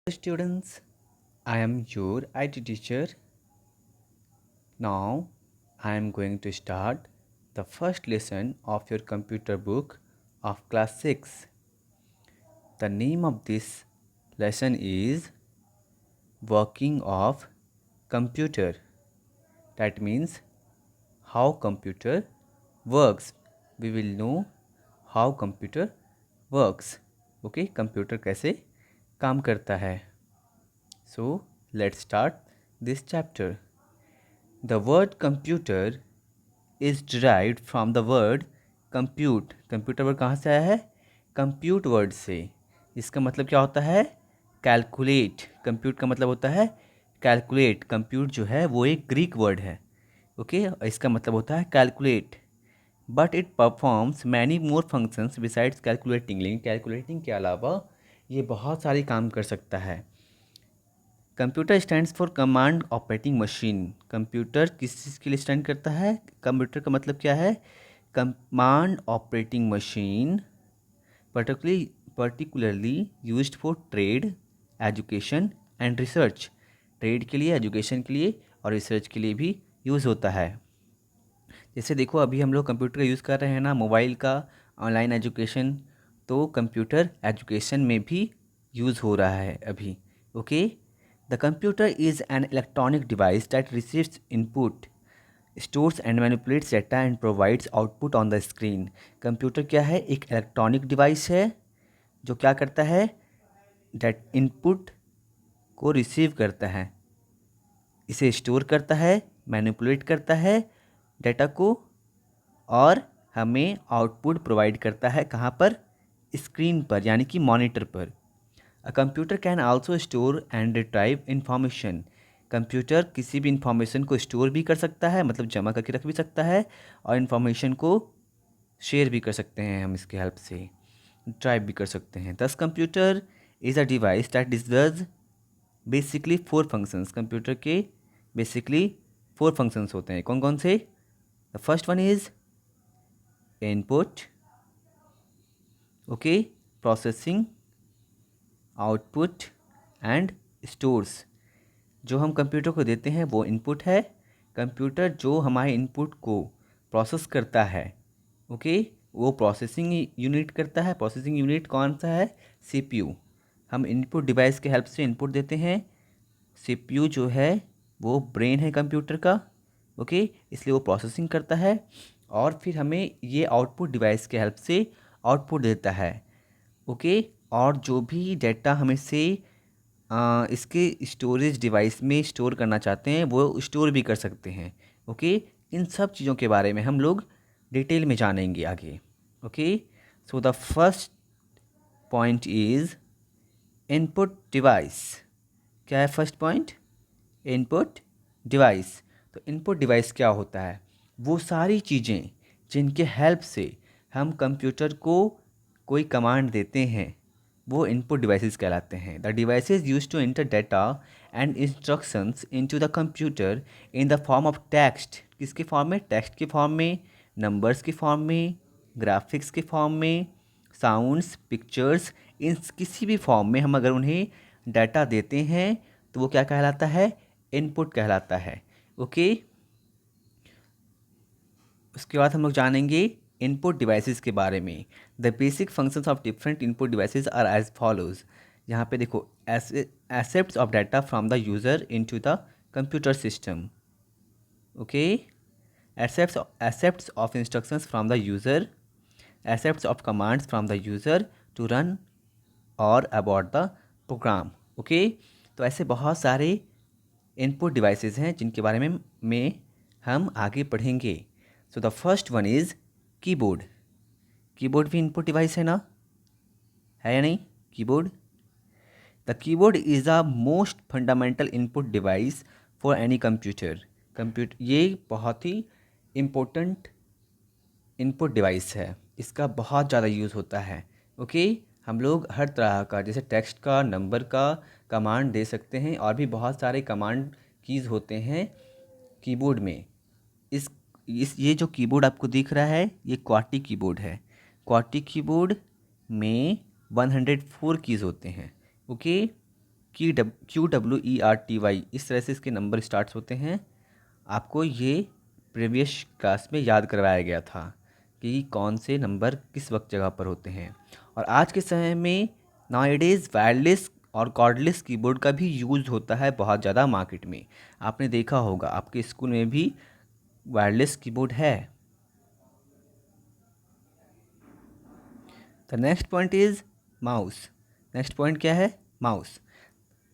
Students, I am your IT teacher. Now, I am going to start the first lesson of your computer book of class 6. The name of this lesson is Working of Computer. That means how computer works. We will know how computer works. Okay, computer कैसे काम करता है. So, let's start this chapter. The word computer is derived from the word compute. Computer word कहाँ से आया है? compute word से. इसका मतलब क्या होता है? कैलकुलेट. कंप्यूट का मतलब होता है कैलकुलेट. कंप्यूट जो है वो एक ग्रीक वर्ड है. ओके, इसका मतलब होता है calculate. But it performs many more functions besides calculating. लेकिन कैलकुलेटिंग के अलावा ये बहुत सारे काम कर सकता है. Computer stands for command operating machine. Computer किस चीज़ के लिए स्टैंड करता है? कंप्यूटर का मतलब क्या है? Command operating machine particularly used for trade, education and research. Trade के लिए, एजुकेशन के लिए और रिसर्च के लिए भी यूज़ होता है. जैसे देखो, अभी हम लोग कंप्यूटर का यूज़ कर रहे हैं ना, मोबाइल का, ऑनलाइन एजुकेशन. तो कंप्यूटर एजुकेशन में भी यूज़ हो रहा है अभी. Okay. The computer is an electronic device that receives input, stores and manipulates data and provides output on the screen. Computer क्या है? एक इलेक्ट्रॉनिक डिवाइस है जो क्या करता है? डेट इनपुट को रिसीव करता है, इसे स्टोर करता है, मैनिपुलेट करता है डेटा को, और हमें आउटपुट प्रोवाइड करता है. कहाँ पर? स्क्रीन पर, यानी कि मॉनिटर पर. A computer can also store and retrieve information. Computer किसी भी इंफॉर्मेशन को स्टोर भी कर सकता है, मतलब जमा करके रख भी सकता है, और इन्फॉर्मेशन को शेयर भी कर सकते हैं हम इसके हेल्प से. ड्राइव भी कर सकते हैं. दस computer is a device that does basically 4 functions. Computer के बेसिकली 4 फंक्शंस होते हैं. कौन कौन से? The first one is input, okay, processing, output and stores. जो हम कंप्यूटर को देते हैं वो इनपुट है. कंप्यूटर जो हमारे इनपुट को प्रोसेस करता है, ओके, वो प्रोसेसिंग यूनिट करता है. प्रोसेसिंग यूनिट कौन सा है? सीपीयू. हम इनपुट डिवाइस के हेल्प से इनपुट देते हैं. सीपीयू जो है वो ब्रेन है कंप्यूटर का, ओके, इसलिए वो प्रोसेसिंग करता है, और फिर हमें ये आउटपुट डिवाइस के हेल्प से आउटपुट देता है. ओके. और जो भी डेटा हमें से इसके स्टोरेज डिवाइस में स्टोर करना चाहते हैं वो स्टोर भी कर सकते हैं. ओके. इन सब चीज़ों के बारे में हम लोग डिटेल में जानेंगे आगे. Okay. So the first point is input device. क्या है फर्स्ट पॉइंट? Input device. तो इनपुट डिवाइस क्या होता है? वो सारी चीज़ें जिनके हेल्प से हम कंप्यूटर को कोई कमांड देते हैं वो इनपुट डिवाइसेस कहलाते हैं. The devices use to enter data and instructions into the computer in the form of text. किसके फॉर्म में? टेक्स्ट के फॉर्म में, नंबर्स के फॉर्म में, ग्राफिक्स के फॉर्म में, साउंड्स, पिक्चर्स. इन किसी भी फॉर्म में हम अगर उन्हें डाटा देते हैं तो वो क्या कहलाता है? इनपुट कहलाता है. ओके. उसके बाद हम लोग जानेंगे इनपुट डिवाइसेस के बारे में. The basic functions of different input devices are as follows. यहाँ पे देखो, accepts of data from the user into the computer system. Okay. Accepts of instructions from the user, accepts of commands from the user to run और about the program. Okay. तो ऐसे बहुत सारे input devices हैं जिनके बारे में हम आगे पढ़ेंगे. So the first one is keyboard. Keyboard भी इनपुट डिवाइस है ना, है या नहीं? Keyboard. The keyboard is the most fundamental input device for any computer. ये बहुत ही इम्पोर्टेंट इनपुट डिवाइस है. इसका बहुत ज़्यादा यूज़ होता है. ओके. हम लोग हर तरह का, जैसे टेक्स्ट का, नंबर का कमांड दे सकते हैं, और भी बहुत सारे कमांड कीज़ होते हैं कीबोर्ड में. ये जो कीबोर्ड आपको दिख रहा है ये क्वार्टी कीबोर्ड है. क्वार्टी कीबोर्ड में 104 कीज़ होते हैं. ओके. QWERTY, इस तरह से इसके नंबर स्टार्ट होते हैं। आपको ये प्रीवियस क्लास में याद करवाया गया था कि कौन से नंबर किस वक्त जगह पर होते हैं। और आज के समय में नाउअडेज वायरलेस और कॉर्डलेस कीबोर्ड का भी यूज़ होता है बहुत ज़्यादा मार्केट में। आपने देखा होगा आपके स्कूल में भी वायरलेस कीबोर्ड है। The next point is mouse. Next point क्या है? माउस।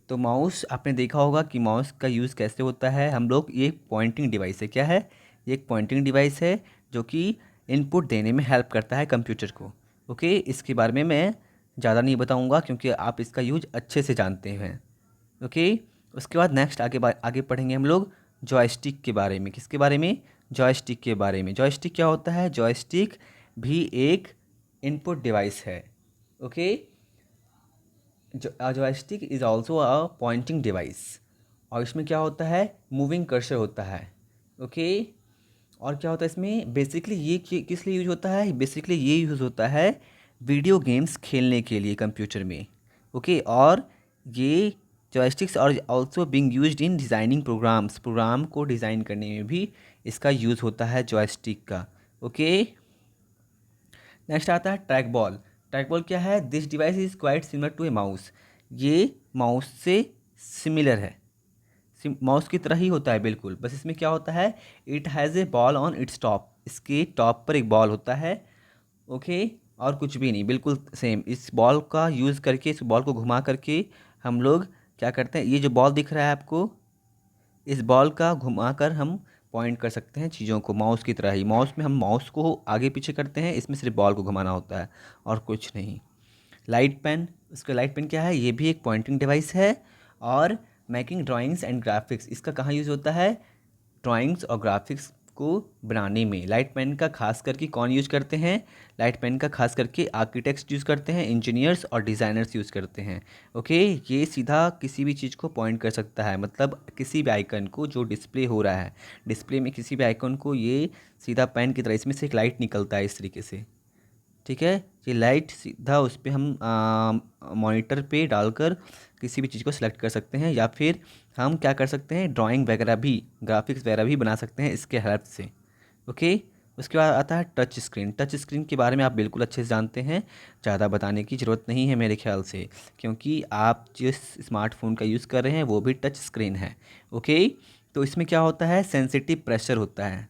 तो माउस आपने देखा होगा कि माउस का यूज़ कैसे होता है। हम लोग, ये पॉइंटिंग डिवाइस है। क्या है? ये एक पॉइंटिंग डिवाइस है जो कि इनपुट देने में हेल्प करता है कंप्यूटर को। ओके, इसके बारे में मैं ज़्यादा नहीं बताऊंगा क्योंकि आप इसका यूज अच्छे से जानते हैं। ओके, उसके बाद नेक्स्ट आगे पढ़ेंगे हम लोग जॉयस्टिक के बारे में। किसके बारे में? जॉयस्टिक के बारे में। जॉयस्टिक क्या होता है? जॉयस्टिक भी एक इनपुट डिवाइस है। Okay, joystick is also a pointing device. और इसमें क्या होता है? मूविंग कर्सर होता है। ओके, और क्या होता है इसमें? बेसिकली ये किस लिए यूज होता है? बेसिकली ये यूज़ होता है वीडियो गेम्स खेलने के लिए कंप्यूटर में। ओके, और ये joysticks are also being used in designing programs. Program को डिज़ाइन करने में भी इसका यूज़ होता है जॉयस्टिक का। ओके, नेक्स्ट आता है ट्रैक बॉल। ट्रैक बॉल क्या है? This device is quite similar to a mouse. ये माउस से सिमिलर है, माउस की तरह ही होता है बिल्कुल। बस इसमें क्या होता है? It has a ball on its top. इसके टॉप पर एक बॉल होता है। ओके, और कुछ भी नहीं, बिल्कुल सेम। इस बॉल का यूज़ करके, इस बॉल को घुमा करके हम लोग क्या करते हैं? ये जो बॉल दिख रहा है आपको, इस बॉल का घुमाकर हम पॉइंट कर सकते हैं चीज़ों को, माउस की तरह ही। माउस में हम माउस को आगे पीछे करते हैं, इसमें सिर्फ बॉल को घुमाना होता है और कुछ नहीं। Light pen. उसका लाइट पेन क्या है? ये भी एक पॉइंटिंग डिवाइस है। और मेकिंग ड्राइंग्स एंड ग्राफिक्स, इसका कहाँ यूज़ होता है? ड्राइंग्स और ग्राफिक्स को बनाने में। लाइट पेन का खास करके कौन यूज़ करते हैं? लाइट पेन का खास करके आर्किटेक्ट्स यूज़ करते हैं, इंजीनियर्स और डिज़ाइनर्स यूज़ करते हैं। ओके, ये सीधा किसी भी चीज़ को पॉइंट कर सकता है, मतलब किसी भी आइकन को जो डिस्प्ले हो रहा है, डिस्प्ले में किसी भी आइकन को ये सीधा पेन की तरह, इसमें से एक लाइट निकलता है इस तरीके से। ठीक है, ये लाइट सीधा उस पर हम मॉनिटर पे डालकर किसी भी चीज़ को सिलेक्ट कर सकते हैं, या फिर हम क्या कर सकते हैं? ड्राइंग वगैरह भी, ग्राफिक्स वगैरह भी बना सकते हैं इसके हेल्प से। ओके, उसके बाद आता है टच स्क्रीन। टच स्क्रीन के बारे में आप बिल्कुल अच्छे से जानते हैं, ज़्यादा बताने की ज़रूरत नहीं है मेरे ख्याल से, क्योंकि आप जिस स्मार्टफोन का यूज़ कर रहे हैं वो भी टच स्क्रीन है। ओके, तो इसमें क्या होता है? सेंसिटिव प्रेशर होता है,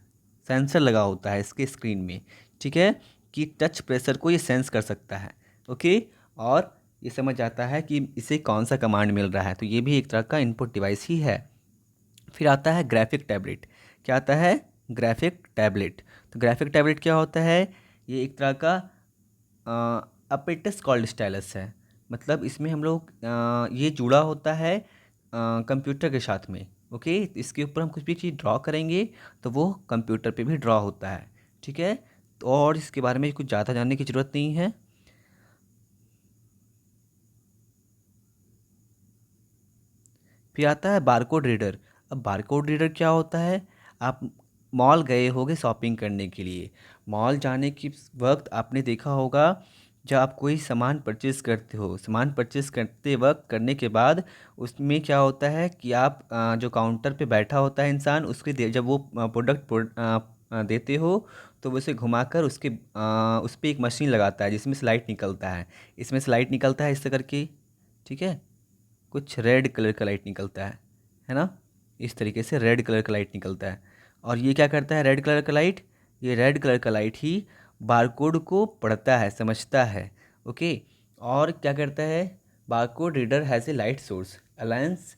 सेंसर लगा होता है इसके स्क्रीन में। ठीक है, कि टच प्रेशर को ये सेंस कर सकता है। ओके, और ये समझ आता है कि इसे कौन सा कमांड मिल रहा है, तो ये भी एक तरह का इनपुट डिवाइस ही है। फिर आता है ग्राफिक टैबलेट। क्या आता है? Graphic tablet. तो ग्राफिक टैबलेट क्या होता है? ये एक तरह का अपेटस कॉल्ड स्टाइलस है। मतलब इसमें हम लोग ये जुड़ा होता है कंप्यूटर के साथ में। ओके, तो इसके ऊपर हम कुछ भी चीज़ ड्रॉ करेंगे तो वो कंप्यूटर पे भी ड्रॉ होता है। ठीक है, तो और इसके बारे में कुछ ज़्यादा जानने की ज़रूरत नहीं है। फिर आता है बारकोड रीडर। अब बारकोड रीडर क्या होता है? आप मॉल गए होगे शॉपिंग करने के लिए। मॉल जाने के वक्त आपने देखा होगा, जब आप कोई सामान परचेज़ करते हो, सामान परचेज़ करते वक्त करने के बाद उसमें क्या होता है कि आप जो काउंटर पे बैठा होता है इंसान, उसके जब वो प्रोडक्ट देते हो तो वो उसे घुमाकर उसके उस पर एक मशीन लगाता है जिसमें से लाइट निकलता है। इसमें से लाइट निकलता है इस करके। ठीक है, कुछ रेड कलर का लाइट निकलता है ना? इस तरीके से रेड कलर का लाइट निकलता है। और ये क्या करता है रेड कलर का लाइट? ये रेड कलर का लाइट ही बारकोड को पढ़ता है, समझता है। ओके, और क्या करता है? Barcode reader has a light source alliance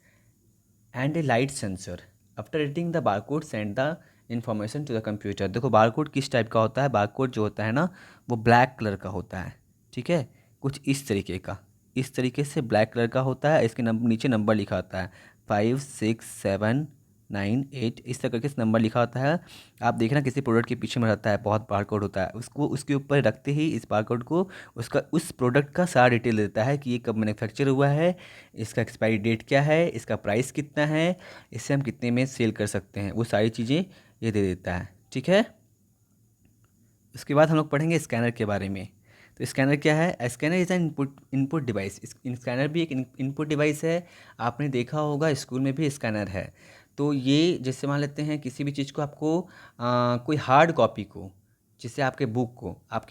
and a light sensor. After reading the barcode send the information to the computer. देखो बारकोड किस टाइप का होता है? बारकोड जो होता है ना, वो ब्लैक कलर का होता है। ठीक है, कुछ इस तरीके का, इस तरीके से ब्लैक कलर का होता है। इसके नीचे नंबर लिखा होता है 5 6 7 9 8, इस तरह करके इस नंबर लिखा होता है। आप देखना किसी प्रोडक्ट के पीछे में रहता है बहुत बारकोड होता है, उसको उसके ऊपर रखते ही इस बारकोड को उसका उस प्रोडक्ट का सारा डिटेल देता है कि ये कब मैन्युफैक्चर हुआ है, इसका एक्सपायरी डेट क्या है, इसका प्राइस कितना है, इससे हम कितने में सेल कर सकते हैं, वो सारी चीज़ें ये दे देता है। ठीक है, उसके बाद हम लोग पढ़ेंगे स्कैनर के बारे में। तो स्कैनर क्या है? Scanner is an input device. Scanner भी एक इनपुट डिवाइस है। आपने देखा होगा स्कूल में भी स्कैनर है। तो ये जैसे मान लेते हैं किसी भी चीज़ को आपको कोई हार्ड कॉपी को, जैसे आपकी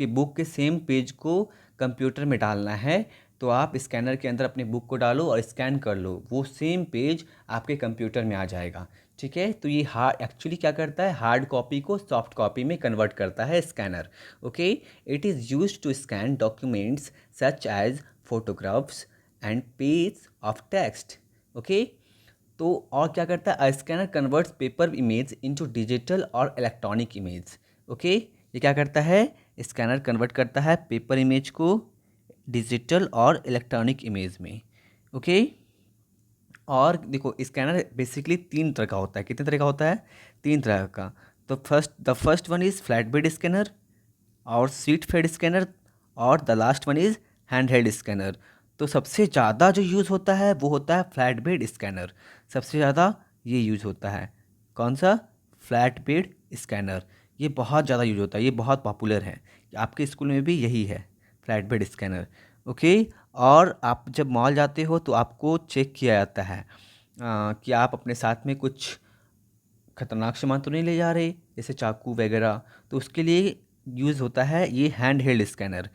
बुक के सेम पेज को कंप्यूटर में डालना है, तो आप स्कैनर के अंदर अपनी बुक को डालो और स्कैन कर लो, वो सेम पेज आपके कंप्यूटर में आ जाएगा। ठीक है, तो ये एक्चुअली क्या करता है, हार्ड कॉपी को सॉफ्ट कॉपी में कन्वर्ट करता है scanner. Okay, it is used to scan documents such as photographs and page of text. Okay, तो और क्या करता है, scanner converts paper image into digital और इलेक्ट्रॉनिक इमेज। ओके, ये क्या करता है, स्कैनर कन्वर्ट करता है पेपर इमेज को डिजिटल और इलेक्ट्रॉनिक इमेज में। ओके, और देखो स्कैनर बेसिकली 3 तरह का होता है। कितने तरह का होता है? 3 तरह का। तो the first one is flat bed scanner और सीट फेड स्कैनर, और the last one is hand held scanner. तो सबसे ज़्यादा जो यूज़ होता है वो होता है फ्लैट बेड स्कैनर। सबसे ज़्यादा ये यूज़ होता है। कौन सा? Flat bed scanner. ये बहुत ज़्यादा यूज़ होता है, ये बहुत पॉपुलर है। आपके स्कूल में भी यही है, फ्लैट बेड स्कैनर। ओके, और आप जब मॉल जाते हो तो आपको चेक किया जाता है कि आप अपने साथ में कुछ खतरनाक सामान तो नहीं ले जा रहे, जैसे चाकू वगैरह। तो उसके लिए यूज़ होता है ये हैंड हेल्ड स्कैनर।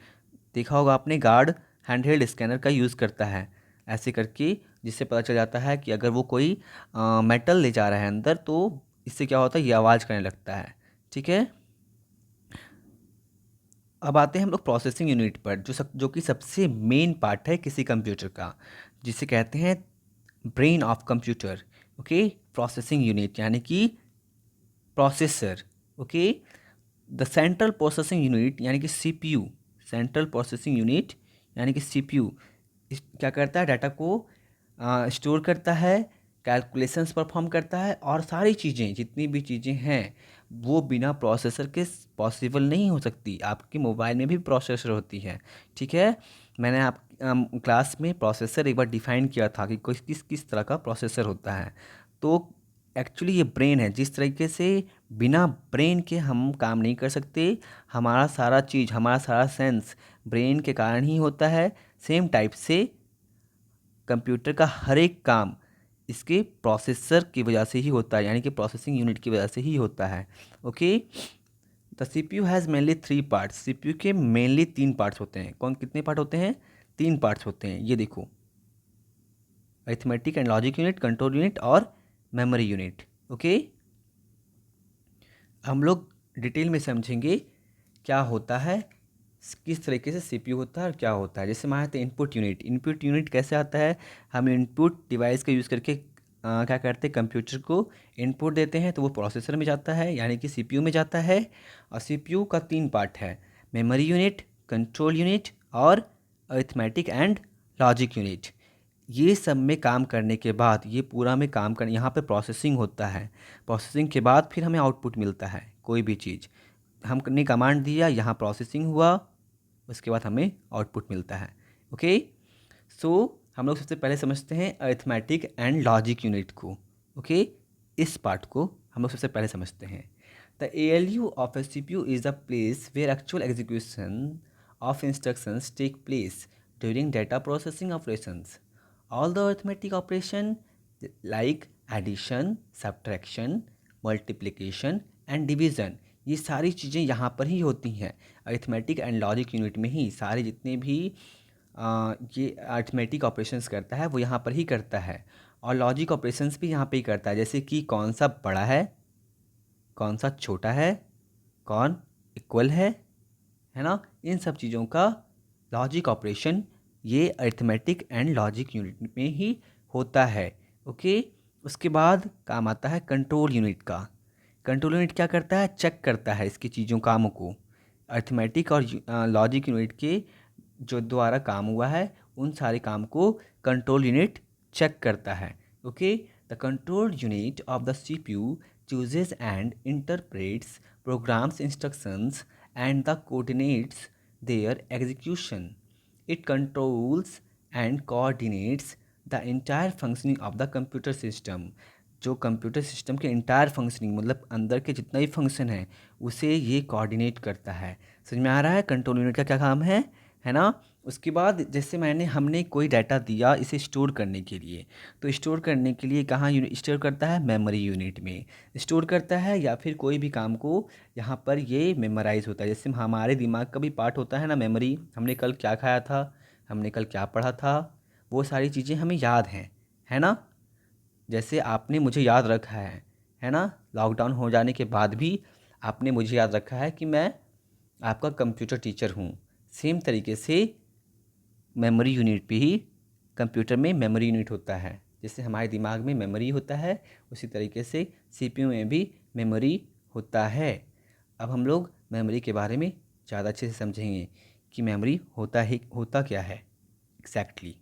देखा होगा आपने, गार्ड हैंड हेल्ड स्कैनर का यूज़ करता है ऐसे करके, जिससे पता चल जाता है कि अगर वो कोई मेटल ले जा रहा है अंदर, तो इससे क्या होता है, ये आवाज़ करने लगता है। ठीक है, अब आते हैं हम लोग प्रोसेसिंग यूनिट पर, जो कि सबसे मेन पार्ट है किसी कंप्यूटर का, जिसे कहते हैं brain of computer. Okay, processing unit यानी कि processor. Okay, the central processing unit यानी कि सीपीयू, सेंट्रल प्रोसेसिंग यूनिट यानी कि सीपीयू क्या करता है, डाटा को स्टोर करता है, कैलकुलेशंस परफॉर्म करता है, और सारी चीज़ें जितनी भी चीज़ें हैं वो बिना प्रोसेसर के पॉसिबल नहीं हो सकती। आपके मोबाइल में भी प्रोसेसर होती है। ठीक है, मैंने आप क्लास में प्रोसेसर एक बार डिफाइन किया था कि किस किस तरह का प्रोसेसर होता है। तो एक्चुअली ये ब्रेन है, जिस तरीके से बिना ब्रेन के हम काम नहीं कर सकते, हमारा सारा चीज़, हमारा सारा सेंस ब्रेन के कारण ही होता है, सेम टाइप से कंप्यूटर का हर एक काम इसके प्रोसेसर की वजह से ही होता है, यानी कि प्रोसेसिंग यूनिट की वजह से ही होता है। Okay, the CPU has mainly 3 parts. CPU के मेनली 3 पार्ट्स होते हैं। कितने पार्ट होते हैं? 3 पार्ट्स होते हैं। ये देखो, arithmetic and logic unit, control unit और मेमोरी यूनिट। ओके, हम लोग डिटेल में समझेंगे क्या होता है, किस तरीके से सीपीयू होता है और क्या होता है। जैसे मान लेते हैं इनपुट यूनिट। इनपुट यूनिट कैसे आता है, हम इनपुट डिवाइस का यूज़ करके क्या करते हैं, कंप्यूटर को इनपुट देते हैं, तो वो प्रोसेसर में जाता है यानी कि सीपीयू में जाता है। और सीपीयू का 3 पार्ट है, मेमोरी यूनिट, कंट्रोल यूनिट और अरिथमेटिक एंड लॉजिक यूनिट। ये सब में काम करने के बाद, ये पूरा में काम करने, यहाँ पे प्रोसेसिंग होता है। प्रोसेसिंग के बाद फिर हमें आउटपुट मिलता है, कोई भी चीज़ हमने कमांड दिया, यहाँ प्रोसेसिंग हुआ, उसके बाद हमें आउटपुट मिलता है। ओके, सो हम लोग सबसे पहले समझते हैं अरिथमेटिक एंड लॉजिक यूनिट को। ओके, इस पार्ट को हम लोग सबसे पहले समझते हैं। The ALU of a CPU is the place where actual execution of instructions take place during data processing operations. All the arithmetic operation like addition, subtraction, multiplication and division, ये सारी चीज़ें यहाँ पर ही होती हैं। अरिथमेटिक एंड लॉजिक यूनिट में ही सारे जितने भी ये अरिथमेटिक ऑपरेशंस करता है वो यहाँ पर ही करता है, और लॉजिक ऑपरेशंस भी यहाँ पे ही करता है। जैसे कि कौन सा बड़ा है, कौन सा छोटा है, कौन इक्वल है ना, इन सब चीज़ों का लॉजिक ऑपरेशन ये अरिथमेटिक एंड लॉजिक यूनिट में ही होता है। ओके, उसके बाद काम आता है कंट्रोल यूनिट का। कंट्रोल यूनिट क्या करता है, चेक करता है इसकी चीज़ों कामों को। अरिथमेटिक और लॉजिक यूनिट के जो द्वारा काम हुआ है उन सारे काम को कंट्रोल यूनिट चेक करता है। Okay, the control unit of the CPU chooses and interprets programs instructions and the coordinates their execution. It controls and coordinates the entire functioning of the computer system. जो computer system के entire functioning मतलब अंदर के जितना भी function है उसे ये कोऑर्डिनेट करता है। समझ में आ रहा है कंट्रोल यूनिट का क्या काम है ना। उसके बाद जैसे हमने कोई डाटा दिया इसे स्टोर करने के लिए, तो स्टोर करने के लिए कहाँ यूनिट स्टोर करता है, मेमोरी यूनिट में स्टोर करता है, या फिर कोई भी काम को यहाँ पर ये मेमोराइज होता है। जैसे हमारे दिमाग का भी पार्ट होता है ना मेमोरी, हमने कल क्या खाया था, हमने कल क्या पढ़ा था, वो सारी चीज़ें हमें याद हैं, है ना। जैसे आपने मुझे याद रखा है ना, लॉकडाउन हो जाने के बाद भी आपने मुझे याद रखा है कि मैं आपका कंप्यूटर टीचर हूँ। सेम तरीके से मेमोरी यूनिट भी ही कंप्यूटर में मेमोरी यूनिट होता है। जैसे हमारे दिमाग में मेमोरी होता है उसी तरीके से सीपीयू में भी मेमोरी होता है। अब हम लोग मेमोरी के बारे में ज़्यादा अच्छे से समझेंगे कि मेमोरी होता क्या है एग्जैक्टली।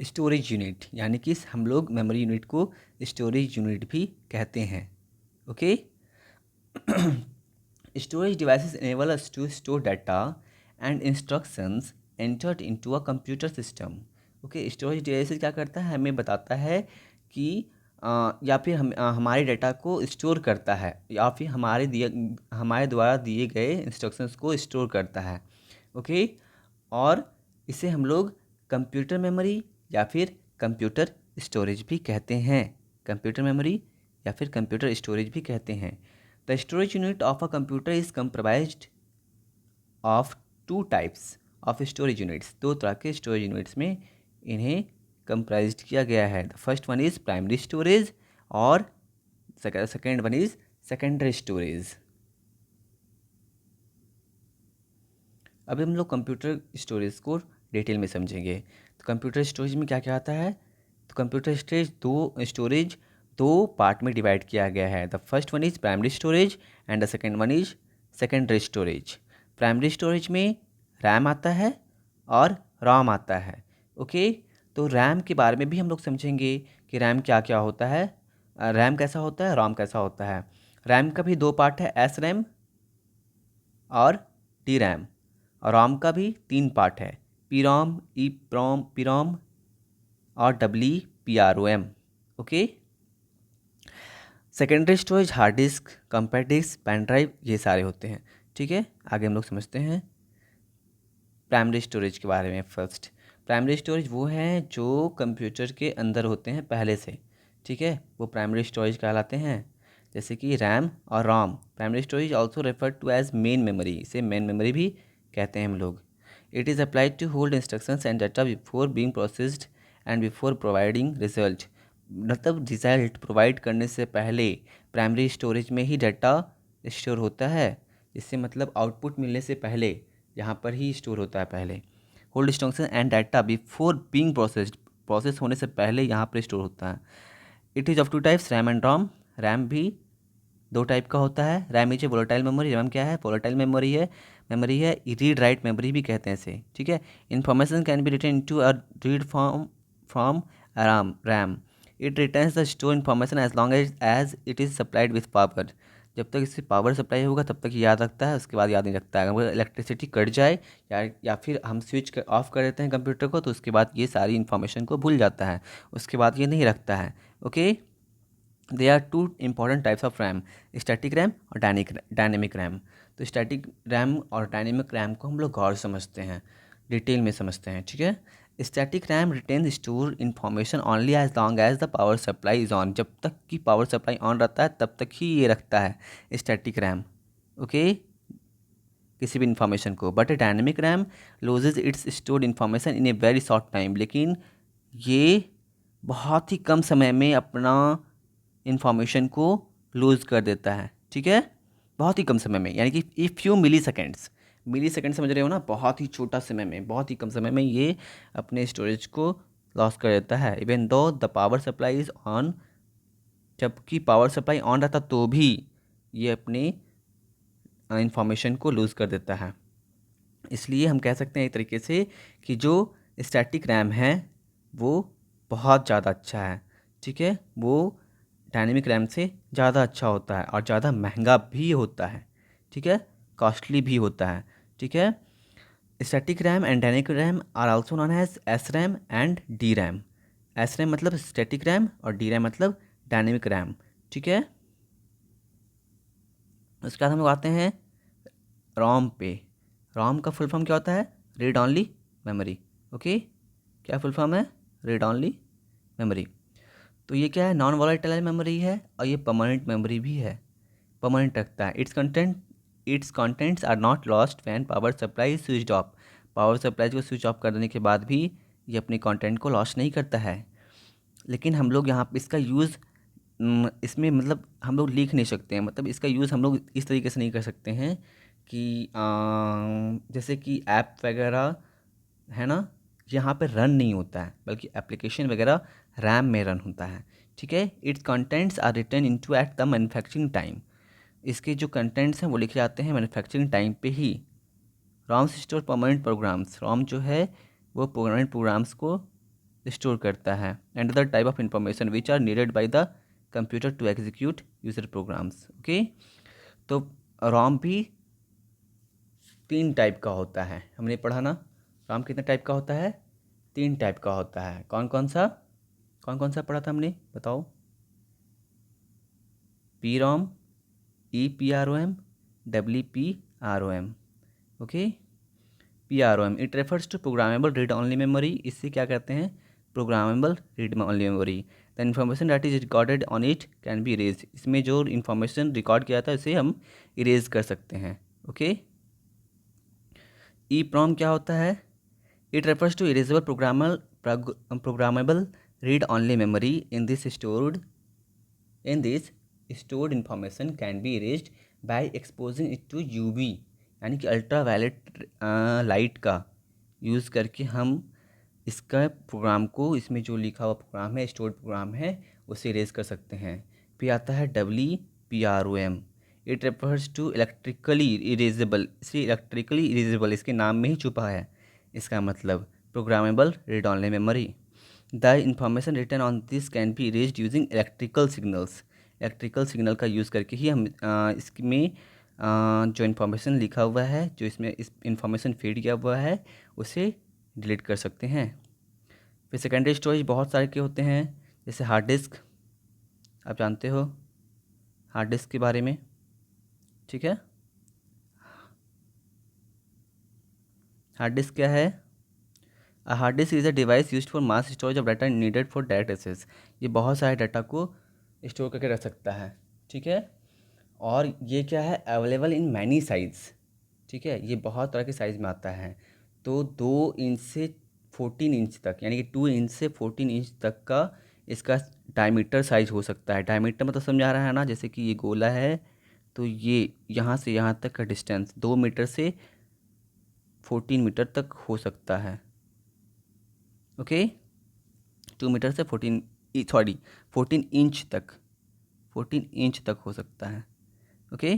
स्टोरेज यूनिट, यानी कि हम लोग मेमोरी यूनिट को स्टोरेज यूनिट भी कहते हैं। Okay. Storage devices enable us to store data and instructions entered into a computer system. Okay, storage devices क्या करता है, हमें बताता है कि या फिर हमारे डाटा को स्टोर करता है, या फिर हमारे द्वारा दिए गए इंस्ट्रक्शंस को स्टोर करता है। ओके, और इसे हम लोग कंप्यूटर मेमोरी या फिर कंप्यूटर स्टोरेज भी कहते हैं। कंप्यूटर मेमोरी या फिर कंप्यूटर स्टोरेज भी कहते हैं। The storage unit of a computer is comprised of two types of storage units. दो तरह के स्टोरेज यूनिट्स में इन्हें कंप्राइज्ड किया गया है। The first one is primary storage और second one is secondary storage. अभी हम लोग कंप्यूटर स्टोरेज को डिटेल में समझेंगे। तो कंप्यूटर स्टोरेज में क्या क्या आता है, तो कंप्यूटर स्टोरेज दो पार्ट में डिवाइड किया गया है। The first one is primary storage and the second one is secondary storage. Primary storage में रैम आता है और रोम आता है। ओके, तो रैम के बारे में भी हम लोग समझेंगे कि रैम क्या क्या होता है, रैम कैसा होता है, रोम कैसा होता है। रैम का भी दो पार्ट है, एस रैम और डी रैम। और रोम का भी तीन पार्ट है, पी रोम, ई प्रोम पी रोम और W P R O M. Okay, secondary storage hard disk, compact disk, pen drive, ये सारे होते हैं। ठीक है, आगे हम लोग समझते हैं प्राइमरी स्टोरेज के बारे में। फर्स्ट, प्राइमरी स्टोरेज वो हैं जो कंप्यूटर के अंदर होते हैं पहले से। ठीक है, वो प्राइमरी स्टोरेज कहलाते हैं। जैसे कि रैम और ROM. Primary storage also refer to as main memory, इसे मेन मेमोरी भी कहते हैं हम लोग। It is applied to hold instructions and data before being processed and before providing result. मतलब रिजल्ट प्रोवाइड करने से पहले प्राइमरी स्टोरेज में ही डाटा स्टोर होता है। इससे मतलब आउटपुट मिलने से पहले यहाँ पर ही स्टोर होता है पहले। Hold instruction and data before being processed, process होने से पहले यहाँ पर स्टोर होता है। It is of two types, RAM and ROM. RAM भी दो टाइप का होता है। RAM is a volatile memory, RAM क्या है, वोलेटाइल मेमोरी है रीड राइट मेमोरी भी कहते हैं इसे। ठीक है, information can be written to a read form from RAM. It returns the store information as long as it is supplied with power. जब तक इससे पावर सप्लाई होगा तब तक याद रखता है, उसके बाद याद नहीं रखता है। अगर इलेक्ट्रिसिटी कट जाए या फिर हम स्विच ऑफ कर देते हैं कंप्यूटर को, तो उसके बाद ये सारी इन्फॉर्मेशन को भूल जाता है, उसके बाद ये नहीं रखता है। Okay, they are two important types of RAM, static RAM और डायनेमिक रैम। तो स्टैटिक रैम और डायनेमिक रैम को हम लोग गौर समझते हैं, डिटेल में समझते हैं। ठीक है, static RAM retain store information only as long as the power supply is on. जब तक कि पावर सप्लाई ऑन रहता है तब तक ही ये रखता है स्टैटिक रैम। ओके, किसी भी इन्फॉर्मेशन को। But dynamic RAM loses it's stored information in a very short time. लेकिन ये बहुत ही कम समय में अपना इन्फॉर्मेशन को लूज़ कर देता है। ठीक है, बहुत ही कम समय में, यानी कि फ्यू मिली सेकेंड समझ रहे हो ना, बहुत ही छोटा समय में, बहुत ही कम समय में ये अपने स्टोरेज को लॉस कर देता है। Even though the power supply is on, जबकि पावर सप्लाई ऑन रहता तो भी ये अपने इंफॉर्मेशन को लूज़ कर देता है। इसलिए हम कह सकते हैं एक तरीके से कि जो स्टैटिक रैम है वो बहुत ज़्यादा अच्छा है। ठीक है, वो डायनेमिक रैम से ज़्यादा अच्छा होता है और ज़्यादा महंगा भी होता है। ठीक है, कॉस्टली भी होता है। ठीक है, static RAM and dynamic RAM are also known as S RAM and D RAM. S RAM मतलब स्टैटिक रैम और डी रैम मतलब डायनेमिक रैम, ठीक है। उसके बाद हम लोग आते हैं रोम पे। रोम का फुल फॉर्म क्या होता है? Read only memory, okay. क्या फुल फॉर्म है? Read only memory. तो ये क्या है? नॉन वॉलेटाइल मेमोरी है और ये परमानेंट मेमोरी भी है, परमानेंट रखता है। Its contents are not lost when power supply is switched off. Power supply को स्विच ऑफ कर देने के बाद भी ये अपने कंटेंट को लॉस्ट नहीं करता है। लेकिन हम लोग यहाँ पे इसका यूज़ इसमें मतलब हम लोग लिख नहीं सकते हैं, मतलब इसका यूज़ हम लोग इस तरीके से नहीं कर सकते हैं कि जैसे कि ऐप वगैरह है ना, यहाँ पे रन नहीं होता है, बल्कि एप्लीकेशन वगैरह रैम में रन होता है, ठीक है। Its contents are written into at the manufacturing time. इसके जो कंटेंट्स हैं वो लिखे जाते हैं मैन्युफैक्चरिंग टाइम पे ही। ROM store permanent programs. ROM जो है वो परमानेंट प्रोग्राम्स को स्टोर करता है। And other type of information which are needed by the computer to execute user programs, okay. तो रोम भी 3 टाइप का होता है, हमने पढ़ा ना। रोम कितने टाइप का होता है? 3 टाइप का होता है। कौन कौन सा पढ़ा था हमने, बताओ? P ROM, E P R O M, W P R O M, okay. P R O M it refers to programmable read only memory. इससे क्या कहते हैं? Programmable read only memory. The information that is recorded on it can be erase. इसमें जो information record किया था उसे हम इरेज कर सकते हैं, ओके। ई प्रॉम क्या होता है? It refers to erasable programmable read only memory. In this stored information can be erased by exposing it to UV, यानी कि अल्ट्रा वायलेट लाइट का यूज़ करके हम इसका प्रोग्राम को, इसमें जो लिखा हुआ प्रोग्राम है, स्टोर्ड प्रोग्राम है, उसे इरेज कर सकते हैं। फिर आता है WPROM। It refers to electrically erasable. इसे इलेक्ट्रिकली इरेजेबल इसके नाम में ही छुपा है इसका मतलब, programmable read only memory. The information written on this can be erased using electrical signals. Electrical signal का यूज़ करके ही हम इसमें जो इन्फॉर्मेशन लिखा हुआ है, जो इसमें इस इन्फॉर्मेशन फीड किया हुआ है, उसे डिलीट कर सकते हैं। फिर सेकेंडरी स्टोरेज बहुत सारे के होते हैं, जैसे हार्ड डिस्क, आप जानते हो हार्ड डिस्क के बारे में, ठीक है। हार्ड डिस्क क्या है? A hard disk is a device used for mass storage of data needed for direct access. ये बहुत सारे डाटा को स्टोर करके रख सकता है, ठीक है। और ये क्या है? अवेलेबल इन मैनी साइज़, ठीक है। ये बहुत तरह के साइज़ में आता है। तो 2 इंच से 14 इंच तक, यानी कि 2 इंच से 14 इंच तक का इसका डायमीटर साइज़ हो सकता है। डायमीटर मतलब समझ आ रहा है ना, जैसे कि ये गोला है तो ये यहाँ से यहाँ तक का डिस्टेंस 2 मीटर से 14 मीटर तक हो सकता है, ओके। 2 मीटर से 14 इंच तक, 14 इंच तक हो सकता है, okay.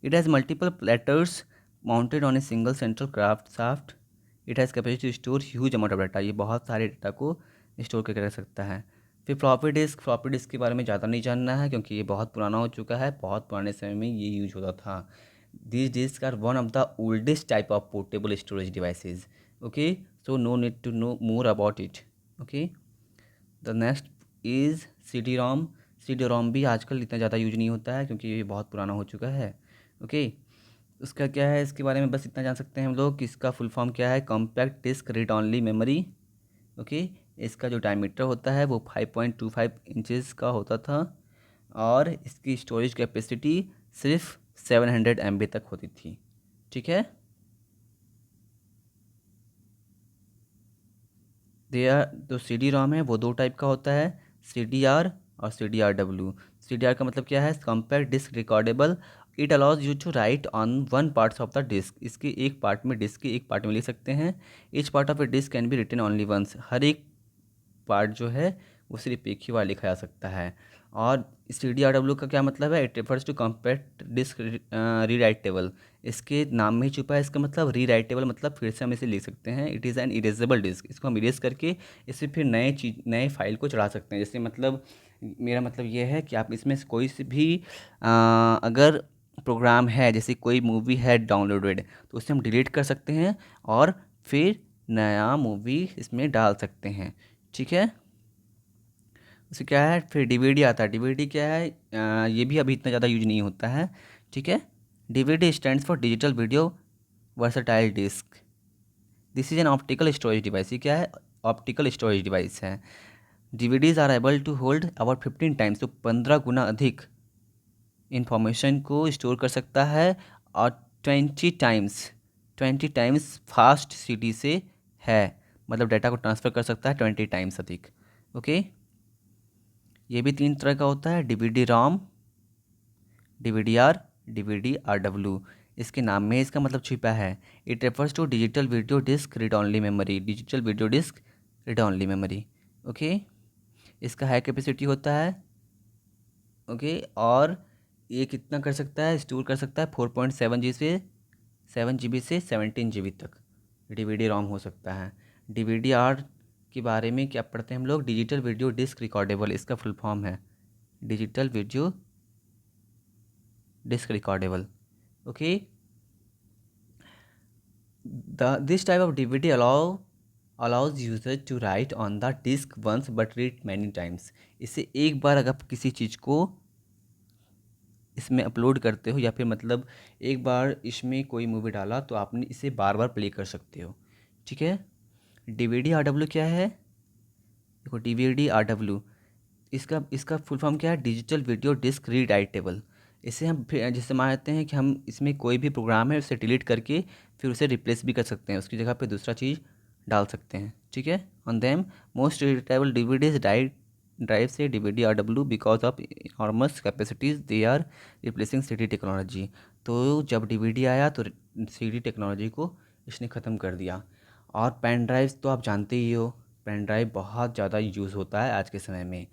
It has multiple platters mounted on a single central craft shaft. It has capacity to store huge amount of data. ये बहुत सारे डाटा को स्टोर करके रख सकता है। फिर फ्लॉपी डिस्क के बारे में ज़्यादा नहीं जानना है, क्योंकि ये बहुत पुराना हो चुका है, बहुत पुराने समय में ये यूज होता था। These disk are one of the oldest type of portable storage devices, okay. So no need to know more about it, okay. The next is CD-ROM। CD-ROM भी आजकल इतना ज़्यादा यूज नहीं होता है, क्योंकि ये बहुत पुराना हो चुका है, ओके। उसका क्या है, इसके बारे में बस इतना जान सकते हैं हम लोग कि इसका फुल फॉर्म क्या है? Compact disk read only memory, okay. इसका जो डायमीटर होता है वो 5.25 इंचेस का होता था, और इसकी स्टोरेज कैपेसिटी सिर्फ 700 MB तक होती थी, ठीक है। जो CD-ROM है वो 2 टाइप का होता है, CDR और CDRW। CDR का मतलब क्या है? Compact disk recordable. It allows you to write on one parts of the disk. इसके एक पार्ट में, डिस्क के एक पार्ट में लिख सकते हैं। Each part of a disk can be written only once. हर एक पार्ट जो है वो सिर्फ एक ही बार लिखा जा सकता है। और CDRW का क्या मतलब है? It refers to compact disk rewritable. इसके नाम में ही छुपा है, इसका मतलब रीराइटेबल, मतलब फिर से हम इसे लिख सकते हैं। It is an erasable disk. इसको हम इरेज करके इसे फिर नए फाइल को चढ़ा सकते हैं। जैसे मतलब मेरा मतलब ये है कि आप इसमें से कोई से भी अगर प्रोग्राम है, जैसे कोई मूवी है डाउनलोडेड, तो उसे हम डिलीट कर सकते हैं और फिर नया मूवी इसमें डाल सकते हैं, ठीक है। उससे क्या है, फिर डीवीडी आता है। डीवीडी क्या है, ये भी अभी इतना ज़्यादा यूज नहीं होता है, ठीक है। DVD stands for digital video versatile disk. This is an optical storage device. ये क्या है, ऑप्टिकल स्टोरेज डिवाइस है। DVDs are able to hold about 15 times, तो 15 गुना अधिक इंफॉर्मेशन को स्टोर कर सकता है। और 20 टाइम्स फास्ट सीडी से है, मतलब डाटा को ट्रांसफ़र कर सकता है 20 टाइम्स अधिक। ओके, ये भी 3 तरह का होता है, DVD ROM, DVD R, DVD R W. इसके नाम में इसका मतलब छिपा है। It refers to digital video disk read only memory, digital video disk read only memory. Okay, इसका हाई कैपेसिटी होता है। ओके, और ये कितना कर सकता है, स्टोर कर सकता है 4.7 GB से 17 GB तक डीवीडी रोम हो सकता है। डीवीडी आर के बारे में क्या पढ़ते हैं हम लोग, डिजिटल वीडियो डिस्क रिकॉर्डेबल, इसका फुल फॉर्म है digital video disk recordable. Okay, this type of DVD allows user to write on the disk once but read many times. इसे एक बार अगर आप किसी चीज़ को इसमें अपलोड करते हो, या फिर मतलब एक बार इसमें कोई मूवी डाला तो आपने इसे बार बार प्ले कर सकते हो, ठीक है। डीवीडी आरडब्ल्यू क्या है, देखो डीवीडी आरडब्ल्यू, इसका इसका फुल फॉर्म क्या है, digital video disk read writable. इसे हम फिर जैसे मानते हैं कि हम इसमें कोई भी प्रोग्राम है उसे डिलीट करके फिर उसे रिप्लेस भी कर सकते हैं, उसकी जगह पे दूसरा चीज़ डाल सकते हैं, ठीक है। On them most readable DVDs drive से DVD R W because of enormous capacities they are replacing CD technology. तो जब डीवीडी आया तो सीडी टेक्नोलॉजी को इसने ख़त्म कर दिया। और पेन ड्राइव्स तो आप जानते ही हो, पेन ड्राइव बहुत ज़्यादा यूज़ होता है आज के समय में,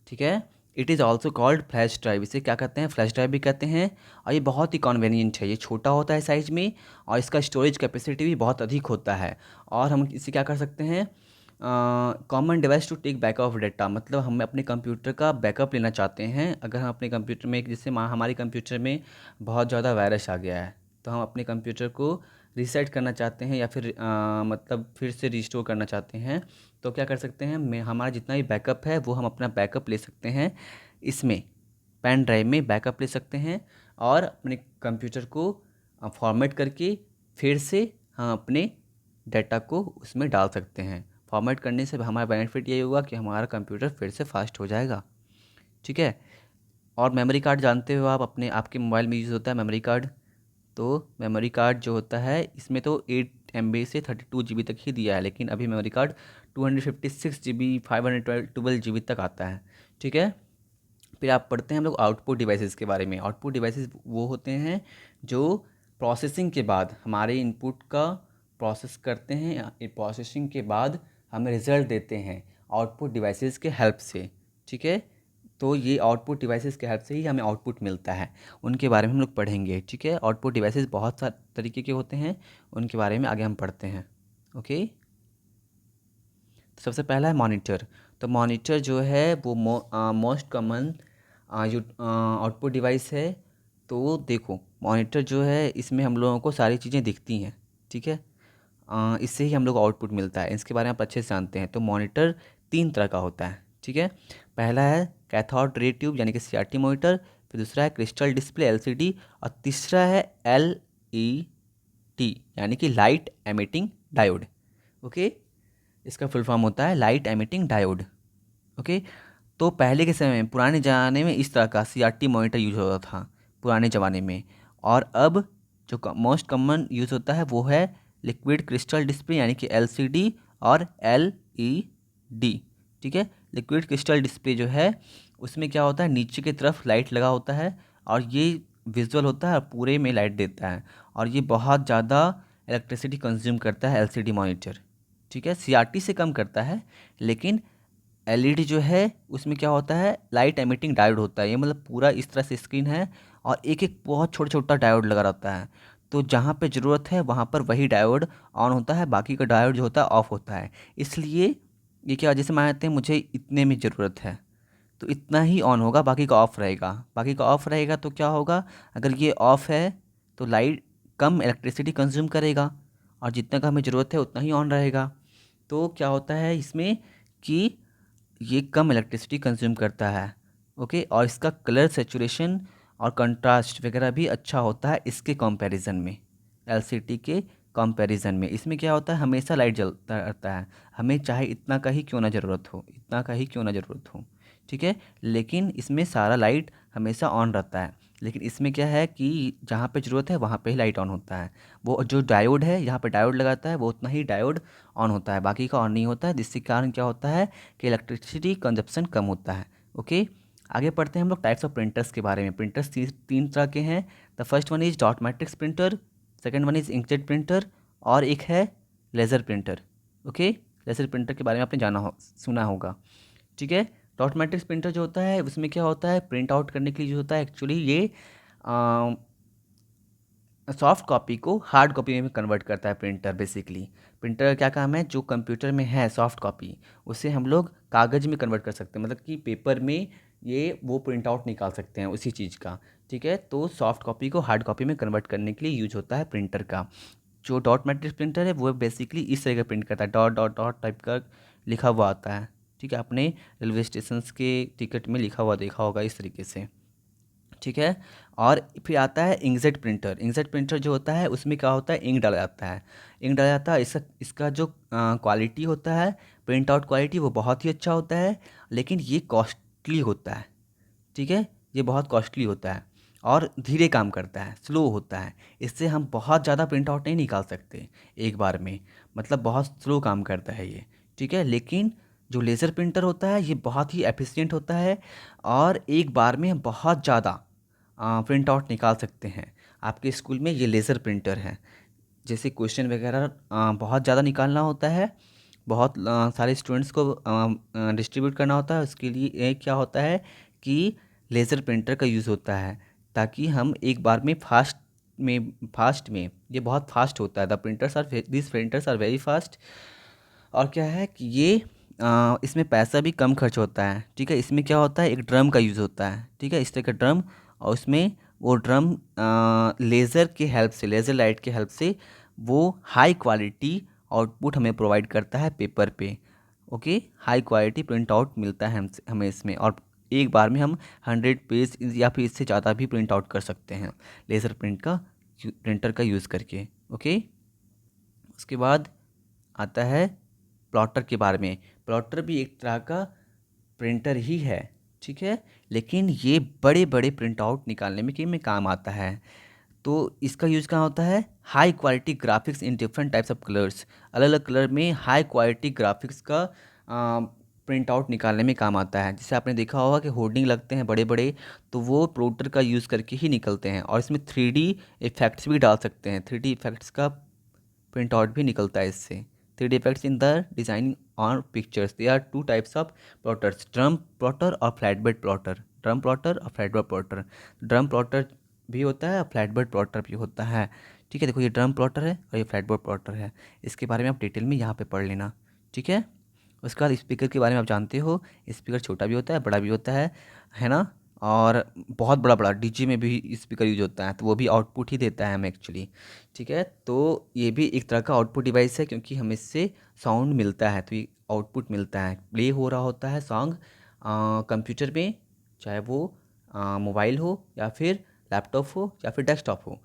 ठीक है। It is also called flash drive, इसे क्या कहते हैं, फ्लैश ड्राइव भी कहते हैं। और ये बहुत ही कन्वीनियंट है, ये छोटा होता है साइज में और इसका स्टोरेज कैपेसिटी भी बहुत अधिक होता है। और हम इसे क्या कर सकते हैं, common device to take backup of data, मतलब हम अपने कंप्यूटर का बैकअप लेना चाहते हैं। अगर हम अपने कंप्यूटर में, जैसे हमारे कंप्यूटर में बहुत ज़्यादा वायरस आ गया है, तो हम अपने कंप्यूटर को रीसेट करना चाहते हैं या फिर मतलब फिर से रिस्टोर करना चाहते हैं, तो क्या कर सकते हैं, मैं हमारा जितना भी बैकअप है वो हम अपना बैकअप ले सकते हैं इसमें, पेन ड्राइव में बैकअप ले सकते हैं। और अपने कंप्यूटर को फॉर्मेट करके फिर से हम अपने डाटा को उसमें डाल सकते हैं। फॉर्मेट करने से हमारा बेनिफिट यही होगा कि हमारा कंप्यूटर फिर से फास्ट हो जाएगा, ठीक है। और मेमोरी कार्ड जानते हो आप, अपने आपके मोबाइल में यूज़ होता है मेमोरी कार्ड। तो मेमोरी कार्ड जो होता है इसमें तो 8 MB से 32 GB तक ही दिया है, लेकिन अभी मेमोरी कार्ड 256 GB 512 GB तक आता है, ठीक है। फिर आप पढ़ते हैं हम लोग आउटपुट डिवाइसेस के बारे में। आउटपुट डिवाइसेस वो होते हैं जो प्रोसेसिंग के बाद हमारे इनपुट का प्रोसेस करते हैं, प्रोसेसिंग के बाद हमें रिज़ल्ट देते हैं आउटपुट डिवाइसेस के हेल्प से, ठीक है। तो ये आउटपुट डिवाइसेस के हेल्प से ही हमें आउटपुट मिलता है, उनके बारे में हम लोग पढ़ेंगे, ठीक है। आउटपुट डिवाइसेस बहुत सारे तरीके के होते हैं, उनके बारे में आगे हम पढ़ते हैं। ओके, तो सबसे पहला है मॉनिटर। तो मॉनिटर जो है वो मोस्ट कॉमन आउटपुट डिवाइस है। तो देखो मॉनिटर जो है इसमें हम लोगों को सारी चीज़ें दिखती हैं, ठीक है। इससे ही हम लोग को आउटपुट मिलता है, इसके बारे में आप अच्छे से जानते हैं। तो मॉनिटर 3 तरह का होता है, ठीक है। पहला है कैथोड रे ट्यूब यानी कि CRT मॉनिटर, फिर दूसरा है क्रिस्टल डिस्प्ले LCD, और तीसरा है LED यानी कि लाइट एमिटिंग डायोड। ओके, इसका फुल फॉर्म होता है लाइट एमिटिंग डायोड। ओके, तो पहले के समय में, पुराने ज़माने में इस तरह का CRT मॉनिटर यूज होता था पुराने ज़माने में। और अब जो मोस्ट कॉमन यूज़ होता है वो है लिक्विड क्रिस्टल डिस्प्ले यानी कि LCD और LED, ठीक है। लिक्विड क्रिस्टल डिस्प्ले जो है उसमें क्या होता है, नीचे की तरफ लाइट लगा होता है और ये विजुअल होता है और पूरे में लाइट देता है, और ये बहुत ज़्यादा इलेक्ट्रिसिटी कंज्यूम करता है LCD मॉनिटर, ठीक है। CRT से कम करता है, लेकिन LED जो है उसमें क्या होता है, लाइट एमिटिंग डायोड होता है। ये मतलब पूरा इस तरह से स्क्रीन है और एक एक बहुत छोटा छोटा डायोड लगा रहता है। तो जहाँ पे ज़रूरत है वहाँ पर वही डायोड ऑन होता है, बाकी का डायोड जो होता है ऑफ होता है। इसलिए ये क्या, जैसे मानते हैं मुझे इतने में ज़रूरत है तो इतना ही ऑन होगा, बाकी का ऑफ रहेगा। बाकी का ऑफ रहेगा तो क्या होगा, अगर ये ऑफ है तो लाइट कम इलेक्ट्रिसिटी कंज्यूम करेगा, और जितना का हमें ज़रूरत है उतना ही ऑन रहेगा। तो क्या होता है इसमें कि ये कम इलेक्ट्रिसिटी कंज्यूम करता है। ओके, और इसका कलर सेचुरेशन और कंट्रास्ट वगैरह भी अच्छा होता है इसके कंपैरिजन में, एलसीडी के कंपैरिजन में। इसमें क्या होता है, हमेशा लाइट जलता रहता है, हमें चाहे इतना का ही क्यों ना ज़रूरत हो, इतना का ही क्यों ना ज़रूरत हो, ठीक है। लेकिन इसमें सारा लाइट हमेशा ऑन रहता है। लेकिन इसमें क्या है कि जहाँ पे ज़रूरत है वहाँ पे ही लाइट ऑन होता है। वो जो डायोड है, यहाँ पे डायोड लगाता है, वो उतना ही डायोड ऑन होता है, बाकी का ऑन नहीं होता है, जिसके कारण क्या होता है कि इलेक्ट्रिसिटी कंजप्शन कम होता है। ओके, आगे पढ़ते हैं हम लोग टाइप्स ऑफ प्रिंटर्स के बारे में। प्रिंटर्स तीन तरह के हैं। The first one is dot matrix printer, second one is inkjet printer, और एक है laser printer. Okay, laser printer के बारे में आपने सुना होगा, ठीक है। डॉट मैट्रिक्स प्रिंटर जो होता है उसमें क्या होता है, प्रिंट आउट करने के लिए जो होता है एक्चुअली ये सॉफ्ट कॉपी को हार्ड कॉपी में कन्वर्ट करता है प्रिंटर। बेसिकली प्रिंटर का क्या काम है, जो कंप्यूटर में है सॉफ्ट कॉपी, उसे हम लोग कागज़ में कन्वर्ट कर सकते हैं, मतलब कि पेपर में ये वो प्रिंट आउट निकाल सकते हैं उसी चीज़ का, ठीक है। तो सॉफ्ट कॉपी को हार्ड कॉपी में कन्वर्ट करने के लिए यूज होता है प्रिंटर का। जो डॉट मैट्रिक्स प्रिंटर है वो बेसिकली इस तरह का प्रिंट करता है, डॉट डॉट डॉट टाइप का लिखा हुआ आता है, ठीक है। आपने रेलवे स्टेशन के टिकट में लिखा हुआ देखा होगा इस तरीके से, ठीक है। और फिर आता है इंकजेट प्रिंटर। इंकजेट प्रिंटर जो होता है उसमें क्या होता है, इंक डाला जाता है। इंक डाला जाता है, इसका जो क्वालिटी होता है, प्रिंट आउट क्वालिटी, वो बहुत ही अच्छा होता है। लेकिन ये कॉस्टली होता है, ठीक है। ये बहुत कॉस्टली होता है और धीरे काम करता है, स्लो होता है। इससे हम बहुत ज़्यादा प्रिंट आउट नहीं निकाल सकते एक बार में, मतलब बहुत स्लो काम करता है ये, ठीक है। लेकिन जो लेज़र प्रिंटर होता है ये बहुत ही एफिशिएंट होता है और एक बार में हम बहुत ज़्यादा प्रिंट आउट निकाल सकते हैं। आपके स्कूल में ये लेज़र प्रिंटर है, जैसे क्वेश्चन वगैरह बहुत ज़्यादा निकालना होता है, बहुत सारे स्टूडेंट्स को डिस्ट्रीब्यूट करना होता है, उसके लिए क्या होता है कि लेज़र प्रिंटर का यूज़ होता है, ताकि हम एक बार में फास्ट में ये बहुत फास्ट होता है। The printers are this printers are very fast. और क्या है कि ये इसमें पैसा भी कम खर्च होता है, ठीक है। इसमें क्या होता है, एक ड्रम का यूज़ होता है, ठीक है, इस तरह का ड्रम। और उसमें वो ड्रम लेज़र के हेल्प से, लेज़र लाइट के हेल्प से वो हाई क्वालिटी आउटपुट हमें प्रोवाइड करता है पेपर पे। Okay, high quality print out मिलता है हमें इसमें, और एक बार में हम 100 पेज या फिर इससे ज़्यादा भी प्रिंट आउट कर सकते हैं लेज़र प्रिंटर का यूज़ करके। ओके, उसके बाद आता है प्लॉटर के बारे में। प्लॉटर भी एक तरह का प्रिंटर ही है, ठीक है। लेकिन ये बड़े बड़े प्रिंट आउट निकालने में काम आता है। तो इसका यूज़ कहाँ होता है, high quality graphics in different types of colours. अलग अलग कलर में हाई क्वालिटी ग्राफिक्स का प्रिंट आउट निकालने में काम आता है। जैसे आपने देखा होगा कि होर्डिंग लगते हैं बड़े बड़े, तो वो प्लॉटर का यूज़ करके ही निकलते हैं। और इसमें 3D इफ़ेक्ट्स भी डाल सकते हैं, 3D इफ़ेक्ट्स का प्रिंट आउट भी निकलता है इससे। 3D effects in the designing on pictures, they are two types of plotters, drum plotter और flat bed plotter. Drum plotter और flat bed plotter, drum plotter भी होता है और फ्लैट बेड प्लॉटर भी होता है, ठीक है। देखो ये ड्रम प्लॉटर है और ये फ्लैट बेड प्लॉटर है, इसके बारे में आप डिटेल में यहाँ पे पढ़ लेना, ठीक है। उसके बाद स्पीकर के बारे में आप जानते हो, स्पीकर छोटा भी होता है, बड़ा भी होता है ना। और बहुत बड़ा बड़ा डीजे में भी स्पीकर यूज होता है, तो वो भी आउटपुट ही देता है हमें एक्चुअली, ठीक है। तो ये भी एक तरह का आउटपुट डिवाइस है, क्योंकि हमें इससे साउंड मिलता है, तो ये आउटपुट मिलता है, प्ले हो रहा होता है सॉन्ग कंप्यूटर में, चाहे वो मोबाइल हो या फिर लैपटॉप हो या फिर डेस्कटॉप हो,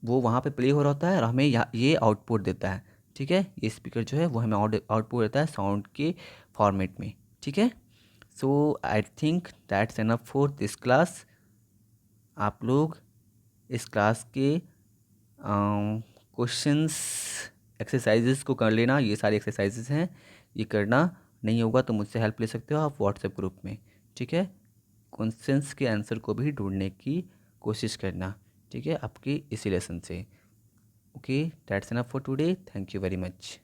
वो वहाँ पे प्ले हो रहा होता है और हमें ये आउटपुट देता है, ठीक है। ये स्पीकर जो है वो हमें आउटपुट देता है साउंड के फॉर्मेट में, ठीक है। So I think that's enough for this class. आप लोग इस क्लास के क्वेश्चंस एक्सरसाइजेस को कर लेना, ये सारी एक्सरसाइजेस हैं, ये करना। नहीं होगा तो मुझसे हेल्प ले सकते हो आप व्हाट्सएप ग्रुप में, ठीक है। क्वेश्चंस के आंसर को भी ढूंढने की कोशिश करना, ठीक है, आपकी इसी लेसन से। Okay, that's enough for today, thank you very much.